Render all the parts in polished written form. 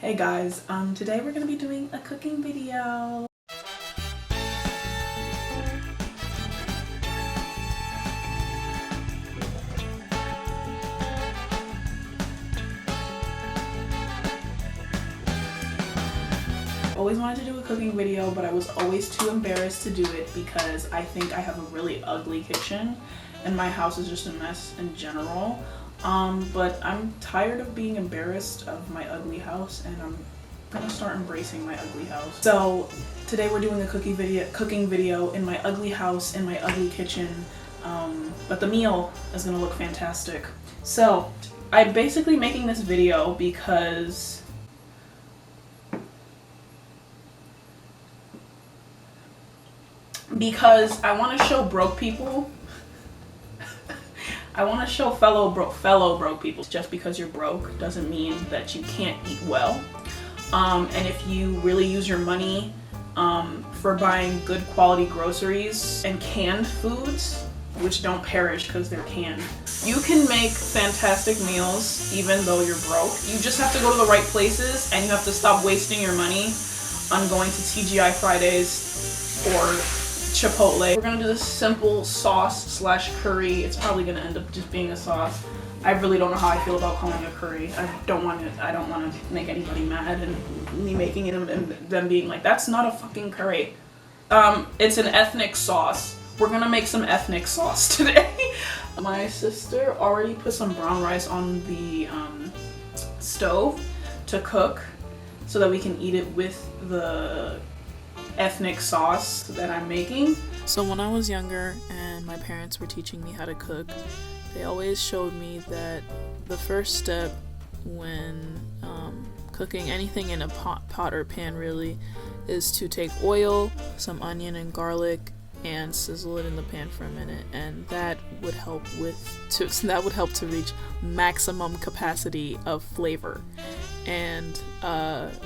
Hey guys, today we're gonna be doing a cooking video. Always wanted to do a cooking video, but I was always too embarrassed to do it because I think I have a really ugly kitchen and my house is just a mess in general. But I'm tired of being embarrassed of my ugly house and I'm gonna start embracing my ugly house. So today we're doing a cooking video in my ugly house, in my ugly kitchen, but the meal is gonna look fantastic. So I'm basically making this video because I want to show broke people. I want to show fellow broke people. Just because you're broke doesn't mean that you can't eat well. And if you really use your money for buying good quality groceries and canned foods, which don't perish because they're canned, you can make fantastic meals even though you're broke. You just have to go to the right places and you have to stop wasting your money on going to TGI Fridays or Chipotle. We're gonna do this simple sauce / curry. It's probably gonna end up just being a sauce. I really don't know how I feel about calling it a curry. I don't want to make anybody mad and me making it and them being like, that's not a fucking curry. It's an ethnic sauce. We're gonna make some ethnic sauce today. My sister already put some brown rice on the stove to cook so that we can eat it with the ethnic sauce that I'm making. So when I was younger and my parents were teaching me how to cook, they always showed me that the first step when cooking anything in a pot or pan really is to take oil, some onion and garlic, and sizzle it in the pan for a minute, and that would help to reach maximum capacity of flavor. And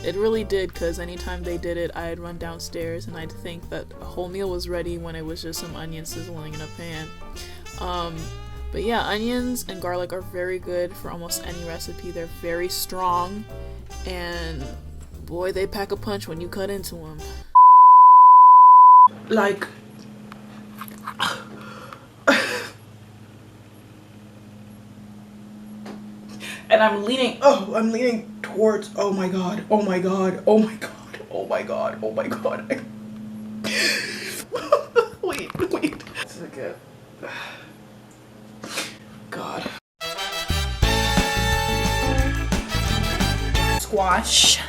it really did, because anytime they did it, I'd run downstairs and I'd think that a whole meal was ready when it was just some onions sizzling in a pan. But yeah, onions and garlic are very good for almost any recipe. They're very strong, and boy, they pack a punch when you cut into them. Like, and I'm leaning towards, oh my god. Wait. This is good. God. Squash,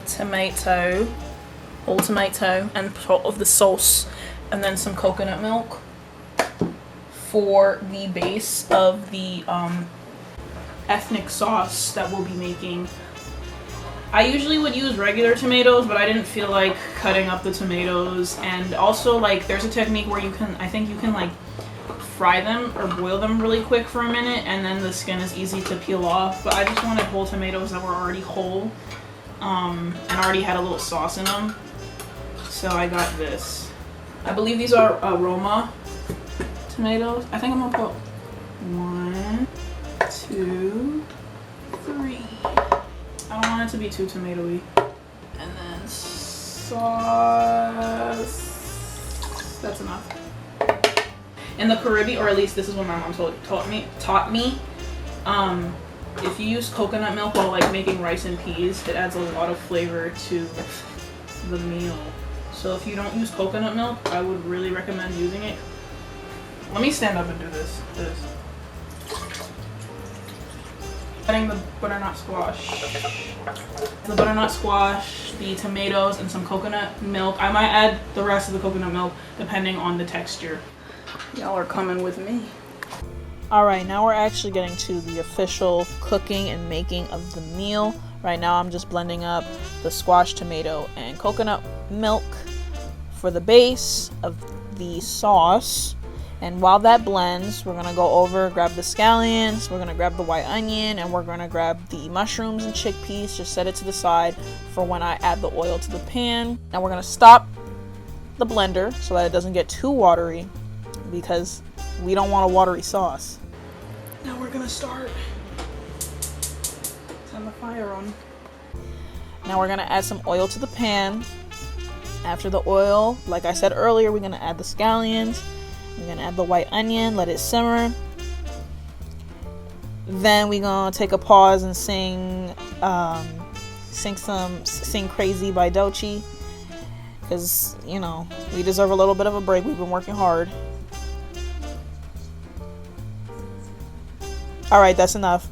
tomato, whole tomato, and part of the sauce, and then some coconut milk for the base of the ethnic sauce that we'll be making. I usually would use regular tomatoes, but I didn't feel like cutting up the tomatoes. And also, like, there's a technique where I think you can like fry them or boil them really quick for a minute, and then the skin is easy to peel off. But I just wanted whole tomatoes that were already whole and already had a little sauce in them, so I got this. I believe these are Roma tomatoes. I think I'm gonna put 1, 2, 3. I don't want it to be too tomatoey. And then sauce. That's enough. In the Caribbean, or at least this is what my mom taught me. If you use coconut milk while like making rice and peas, it adds a lot of flavor to the meal. So if you don't use coconut milk, I would really recommend using it. Let me stand up and do this. Adding the butternut squash. The butternut squash, the tomatoes, and some coconut milk. I might add the rest of the coconut milk depending on the texture. Y'all are coming with me. Alright, now we're actually getting to the official cooking and making of the meal. Right now I'm just blending up the squash, tomato, and coconut milk for the base of the sauce. And while that blends, we're gonna go over, grab the scallions, we're gonna grab the white onion, and we're gonna grab the mushrooms and chickpeas. Just set it to the side for when I add the oil to the pan. Now we're gonna stop the blender so that it doesn't get too watery, because we don't want a watery sauce. Now we're gonna start Turn the fire on. Now we're gonna add some oil to the pan. After the oil, like I said earlier, we're gonna add the scallions. We're gonna add the white onion, let it simmer. Then we're gonna take a pause and sing Crazy by Doechii, because you know we deserve a little bit of a break. We've been working hard. All right, that's enough.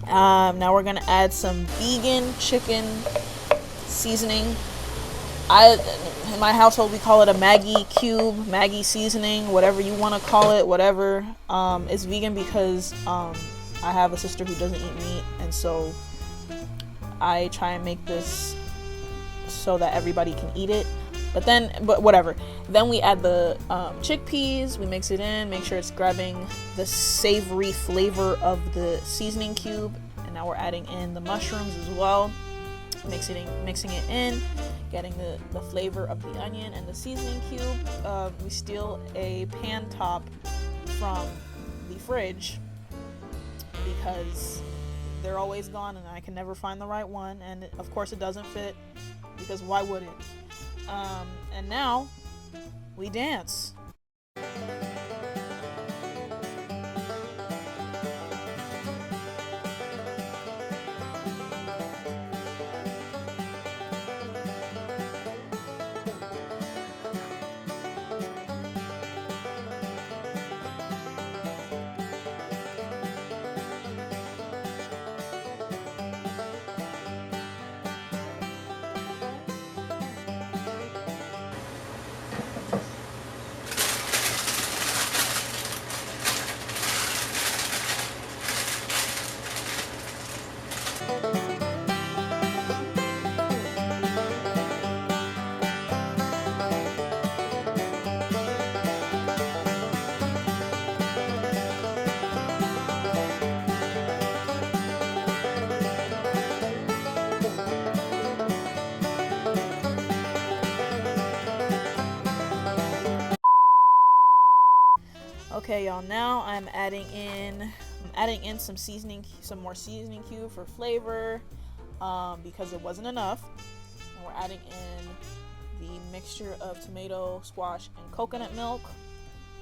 Now we're gonna add some vegan chicken seasoning. In my household we call it a Maggi cube, Maggi seasoning, whatever you want to call it, whatever. It's vegan because I have a sister who doesn't eat meat, and so I try and make this so that everybody can eat it. But whatever. Then we add the chickpeas, we mix it in, make sure it's grabbing the savory flavor of the seasoning cube. And now we're adding in the mushrooms as well, mixing it in, getting the flavor of the onion and the seasoning cube. We steal a pan top from the fridge because they're always gone and I can never find the right one, and of course it doesn't fit, because why would it? And now we dance. Okay, y'all, now I'm adding in some more seasoning cube for flavor, because it wasn't enough. And we're adding in the mixture of tomato, squash, and coconut milk.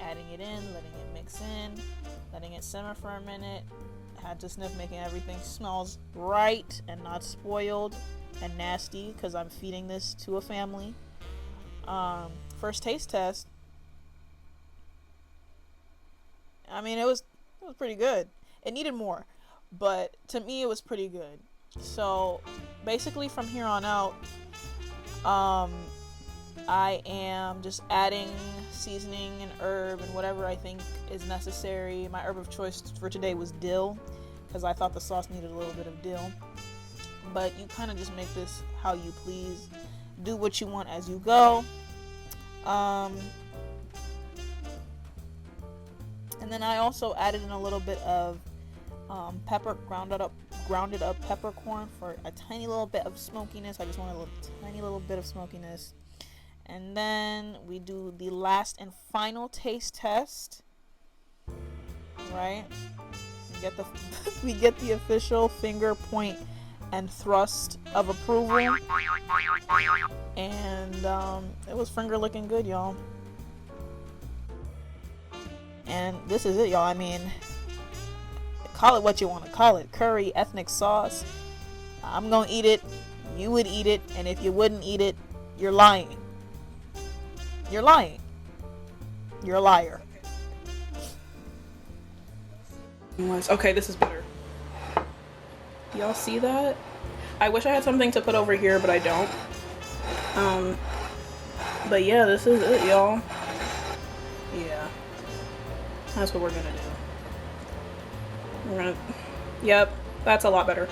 Adding it in, letting it mix in, letting it simmer for a minute. Had to sniff, making everything smells right and not spoiled and nasty, because I'm feeding this to a family. First taste test. I mean, it was pretty good. It needed more, but to me it was pretty good. So basically from here on out, I am just adding seasoning and herb and whatever I think is necessary. My herb of choice for today was dill, because I thought the sauce needed a little bit of dill. But you kind of just make this how you please. Do what you want as you go. And then I also added in a little bit of pepper, grounded up peppercorn for a tiny little bit of smokiness. I just wanted a tiny little bit of smokiness. And then we do the last and final taste test. Right? We get the official finger point and thrust of approval. And it was finger looking good, y'all. And this is it, y'all. I mean, call it what you want to call it. Curry, ethnic sauce. I'm gonna eat it. You would eat it. And if you wouldn't eat it, you're lying. You're lying. You're a liar. Okay, this is better. Y'all see that? I wish I had something to put over here, but I don't. But yeah, this is it, y'all. Yeah. That's what we're gonna do. Yep, that's a lot better.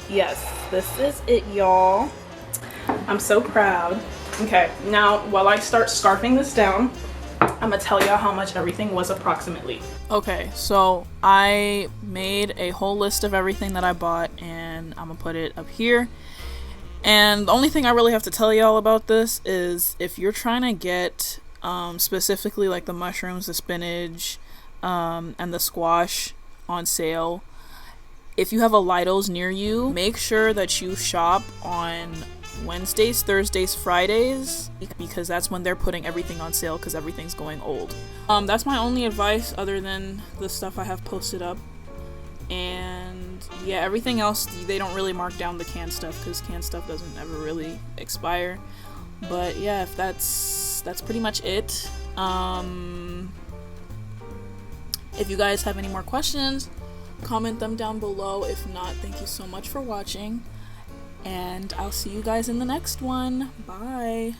Yes, this is it, y'all. I'm so proud. Okay, now while I start scarfing this down, I'm gonna tell y'all how much everything was approximately. Okay, so I made a whole list of everything that I bought, and I'm gonna put it up here. And the only thing I really have to tell y'all about this is if you're trying to get specifically like the mushrooms, the spinach, and the squash on sale, If you have a Lidl's near you, make sure that you shop on Wednesdays, Thursdays, Fridays, because that's when they're putting everything on sale because everything's going old. That's my only advice other than the stuff I have posted up. And yeah, everything else, they don't really mark down the canned stuff because canned stuff doesn't ever really expire. But yeah, if that's pretty much it. If you guys have any more questions, comment them down below. If not, thank you so much for watching, and I'll see you guys in the next one. Bye.